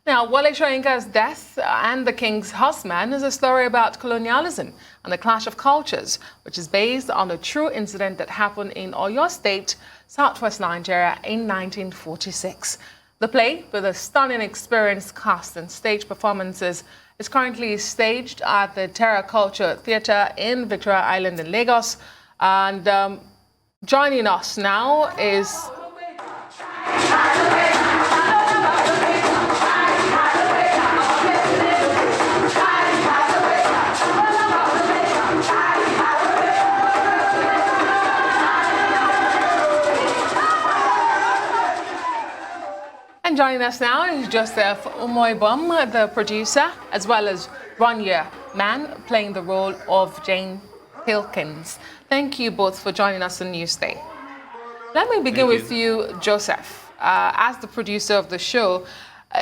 Now, Wole Soyinka's death and the King's Horseman is a story about colonialism and the clash of cultures, which is based on a true incident that happened in Oyo State, southwest Nigeria in 1946. The play, with a stunning experienced cast and stage performances, is currently staged at the Terra Culture Theatre in Victoria Island in Lagos. And joining us now is... And joining us now is Joseph Umibom, the producer, as well as Ronya playing the role of Jane Pilkins. Thank you both for joining us on Newsday. Let me begin with you, Joseph. As the producer of the show,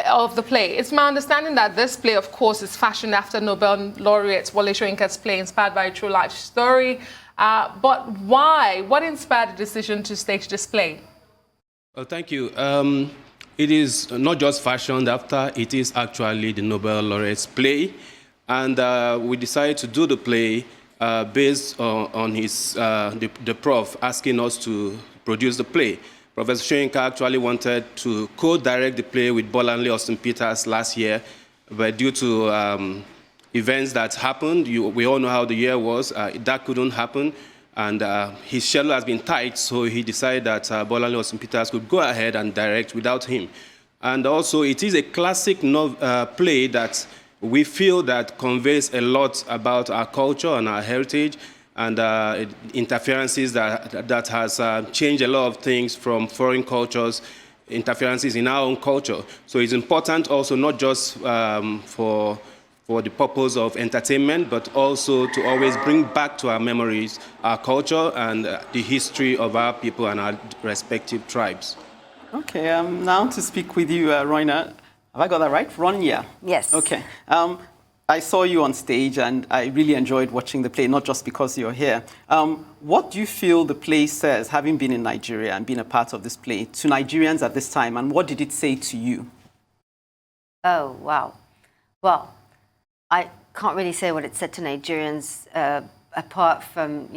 of the play, it's my understanding that this play, of course, is fashioned after Nobel laureate Wole Soyinka's play, inspired by a true life story. But why? What inspired the decision to stage this play? Well, thank you. It is not just fashioned after, it is actually the Nobel laureate's play. And we decided to do the play based on his, the prof asking us to produce the play. Professor Soyinka actually wanted to co-direct the play with Bolanle Austin Peters last year, but due to events that happened, we all know how the year was, that couldn't happen. And his schedule has been tight, so he decided that Bolanle Austin Peters could go ahead and direct without him. And also, it is a classic play that we feel that conveys a lot about our culture and our heritage, and interferences that has changed a lot of things from foreign cultures, interferences in our own culture. So it's important also not just for the purpose of entertainment, but also to always bring back to our memories our culture and the history of our people and our respective tribes. Okay, now to speak with you, Ronya. Have I got that right? Ronya? Yes. Okay. I saw you on stage and I really enjoyed watching the play, not just because you're here. What do you feel the play says, having been in Nigeria and been a part of this play, to Nigerians at this time, and what did it say to you? Oh, wow. Well, I can't really say what it said to Nigerians, apart from,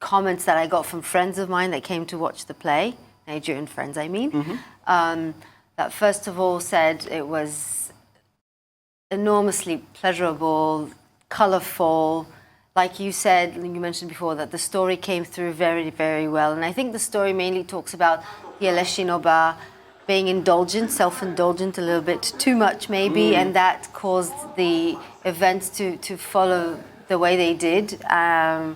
comments that I got from friends of mine that came to watch the play, Nigerian friends, I mean, that first of all said it was enormously pleasurable, colorful. Like you said, you mentioned before, that the story came through very, very well. And I think the story mainly talks about the Eleshinoba being indulgent, self-indulgent a little bit too much maybe, and that caused the events to follow the way they did, and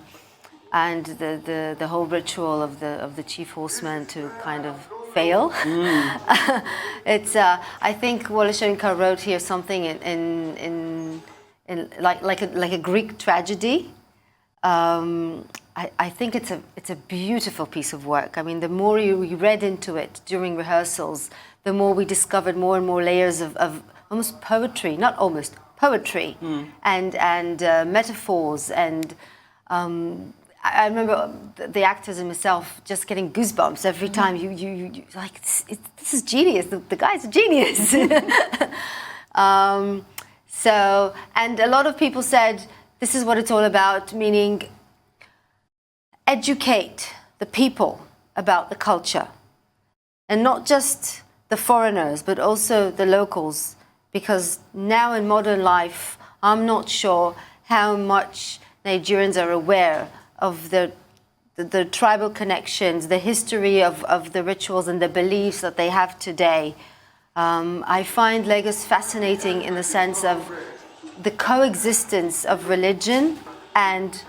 the whole ritual of the chief horseman to kind of fail. It's I think Wole Soyinka wrote here something in like a Greek tragedy. I think it's a beautiful piece of work. I mean, the more we read into it during rehearsals, the more we discovered more and more layers of almost poetry, not almost, poetry, and metaphors. And I remember the actors and myself just getting goosebumps every time you like, this is genius, the guy's a genius. So, and a lot of people said, this is what it's all about, meaning educate the people about the culture, and not just the foreigners, but also the locals, because now in modern life, I'm not sure how much Nigerians are aware of the tribal connections, the history of the rituals and the beliefs that they have today. I find Lagos fascinating in the sense of the coexistence of religion and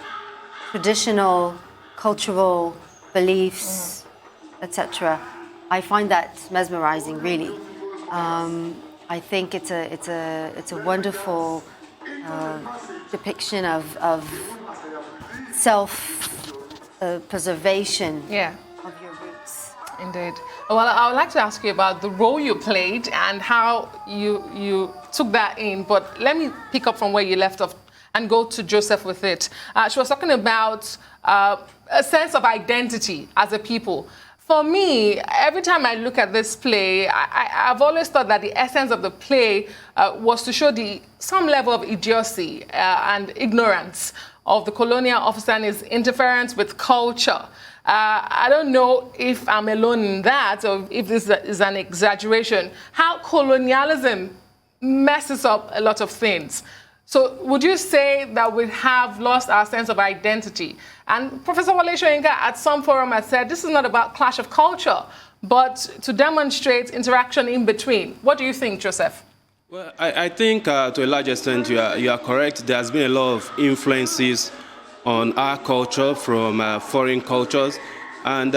traditional cultural beliefs, etc. I find that mesmerizing, really. I think it's a wonderful depiction of self-preservation of your roots. Indeed. Well, I would like to ask you about the role you played and how you took that in, but let me pick up from where you left off and go to Joseph with it. She was talking about a sense of identity as a people. For me, every time I look at this play, I've always thought that the essence of the play was to show some level of idiocy and ignorance of the colonial officer and his interference with culture. I don't know if I'm alone in that or if this is an exaggeration. How colonialism messes up a lot of things. So would you say that we have lost our sense of identity? And Professor Wale Soyinka at some forum has said this is not about clash of culture, but to demonstrate interaction in between. What do you think, Joseph? Well, I think to a large extent you are correct. There has been a lot of influences on our culture from foreign cultures. And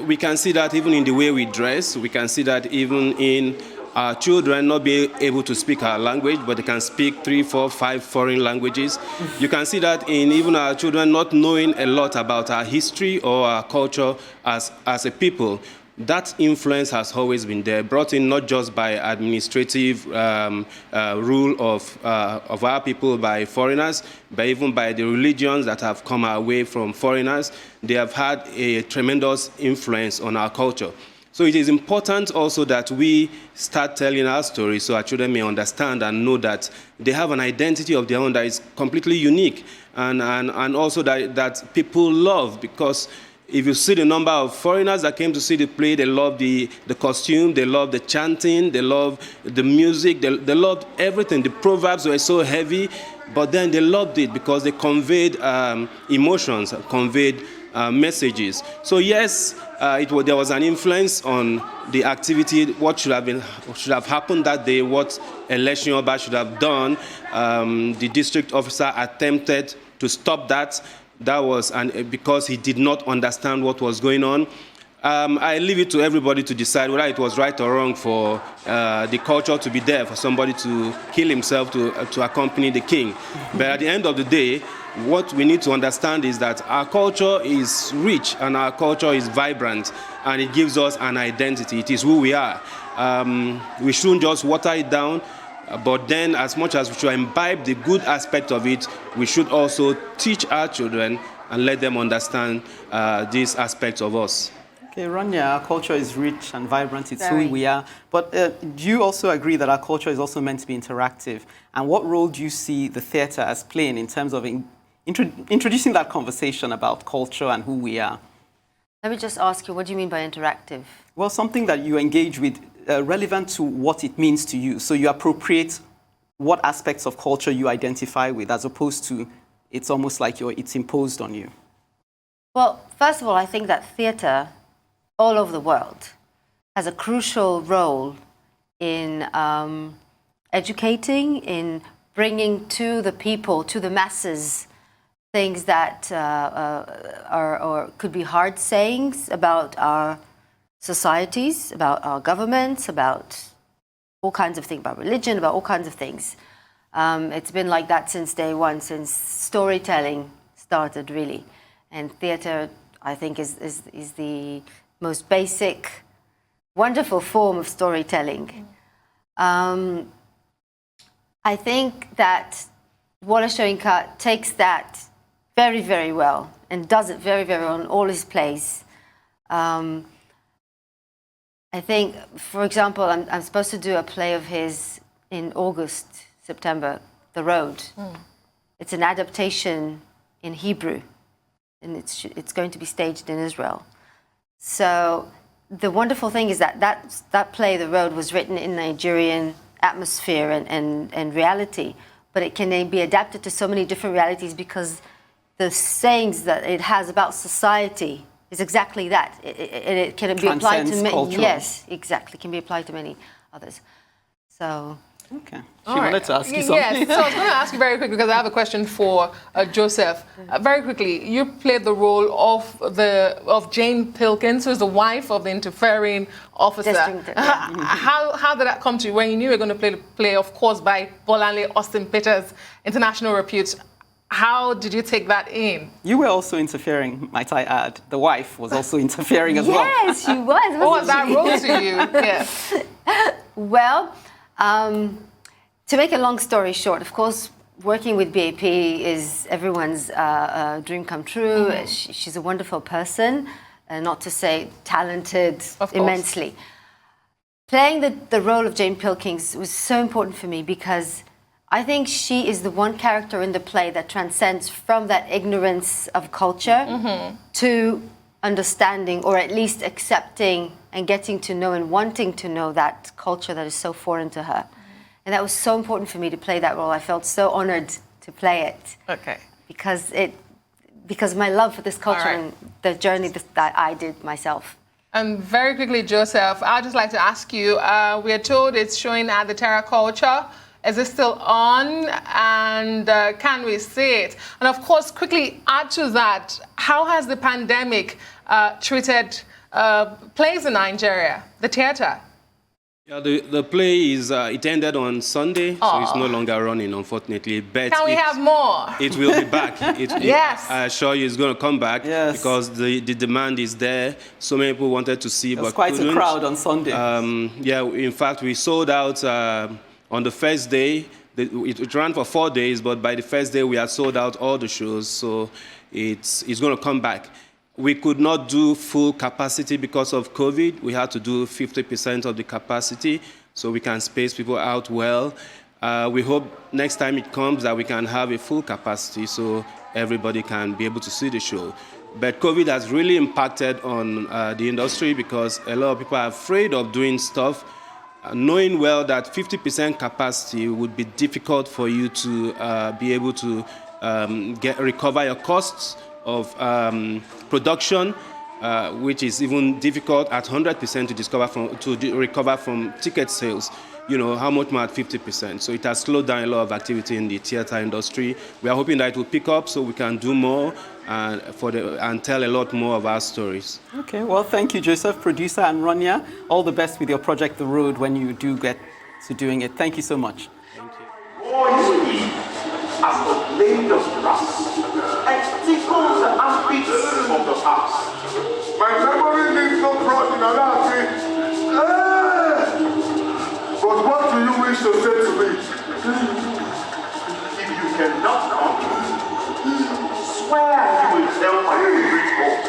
we can see that even in the way we dress. We can see that even in our children not be able to speak our language, but they can speak 3, 4, 5 foreign languages. You can see that in even our children not knowing a lot about our history or our culture as a people. That influence has always been there, brought in not just by administrative rule of our people by foreigners, but even by the religions that have come our way from foreigners. They have had a tremendous influence on our culture. So it is important also that we start telling our story so our children may understand and know that they have an identity of their own that is completely unique and also that people love, because if you see the number of foreigners that came to see the play, they love the costume, they love the chanting, they love the music, they loved everything. The proverbs were so heavy, but then they loved it because they conveyed emotions, conveyed messages. So yes, there was an influence on the activity, what should have happened that day, what Election Oba should have done. The district officer attempted to stop that. That was because he did not understand what was going on. I leave it to everybody to decide whether it was right or wrong for the culture to be there, for somebody to kill himself to accompany the king. But at the end of the day, what we need to understand is that our culture is rich and our culture is vibrant, and it gives us an identity. It is who we are. We shouldn't just water it down, but then as much as we should imbibe the good aspect of it, we should also teach our children and let them understand these aspects of us. Okay, Ronya, our culture is rich and vibrant. It's Very. who we are. But do you also agree that our culture is also meant to be interactive? And what role do you see the theatre as playing in terms of introducing that conversation about culture and who we are? Let me just ask you, what do you mean by interactive? Well, something that you engage with relevant to what it means to you. So you appropriate what aspects of culture you identify with, as opposed to it's almost like it's imposed on you. Well, first of all, I think that theatre all over the world has a crucial role in educating, in bringing to the people, to the masses, things that are or could be hard sayings about our societies, about our governments, about all kinds of things, about religion, about all kinds of things. It's been like that since day one, since storytelling started, really. And theatre, I think, is the most basic, wonderful form of storytelling. I think that Wale Soyinka takes that very, very well and does it very, very well in all his plays. I think, for example, I'm supposed to do a play of his in August, September, The Road. It's an adaptation in Hebrew, and it's going to be staged in Israel. So the wonderful thing is that play, The Road, was written in Nigerian atmosphere and reality, but it can be adapted to so many different realities because the sayings that it has about society is exactly that. It can be applied to many. Yes, exactly. Can be applied to many others. So. Okay. She wanted to ask you something. Yes, so I was going to ask you very quickly because I have a question for Joseph. Very quickly, you played the role of Jane Pilkins, who is the wife of the interfering officer. How did that come to you when you knew you were going to play the play, of course, by Bolanle Austin Peters, international repute? How did you take that in? You were also interfering, might I add. The wife was also interfering as well. Yes, she was. What was that role to you? Yes. Well, to make a long story short, of course, working with BAP is everyone's dream come true. She's a wonderful person. not to say talented Of course. immensely. Playing the role of Jane Pilkins was so important for me because I think she is the one character in the play that transcends from that ignorance of culture to understanding, or at least accepting and getting to know and wanting to know that culture that is so foreign to her. And that was so important for me to play that role. I felt so honored to play it. Okay. Because my love for this culture All right. and the journey that I did myself. And very quickly, Joseph, I'd just like to ask you, we are told it's showing at the Terra Culture. Is it still on? And can we see it? And of course, quickly add to that, how has the pandemic treated plays in Nigeria, the theater? Yeah, the play is, it ended on Sunday, so it's no longer running, unfortunately. But Can we have more? It will be back. Yes. I assure you it's going to come back Yes. because the demand is there. So many people wanted to see, There was but quite a couldn't. crowd on Sunday. Yeah, in fact, we sold out on the first day. It ran for 4 days, but by the first day, we had sold out all the shows. So it's going to come back. We could not do full capacity because of COVID. We had to do 50% of the capacity so we can space people out well. We hope next time it comes that we can have a full capacity so everybody can be able to see the show. But COVID has really impacted on the industry because a lot of people are afraid of doing stuff, knowing well that 50% capacity would be difficult for you to be able to recover your costs of production, which is even difficult at 100% to recover from ticket sales. You know, how much more at 50%. So it has slowed down a lot of activity in the theater industry. We are hoping that it will pick up so we can do more and tell a lot more of our stories. Okay, well, thank you, Joseph, producer, and Ronya. All the best with your project, The Road, when you do get to doing it. Thank you so much. Thank you. Boys as a blade of grass and tickles the armpits of the past. My memory needs no cross in Alaafin. But what do you wish to say to me? If you cannot come, swear you will tell my favorite horse.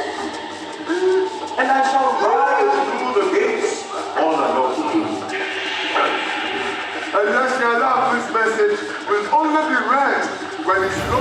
And I shall ride through the gates all alone. And yes, your Alaafin's message will only be read when it's no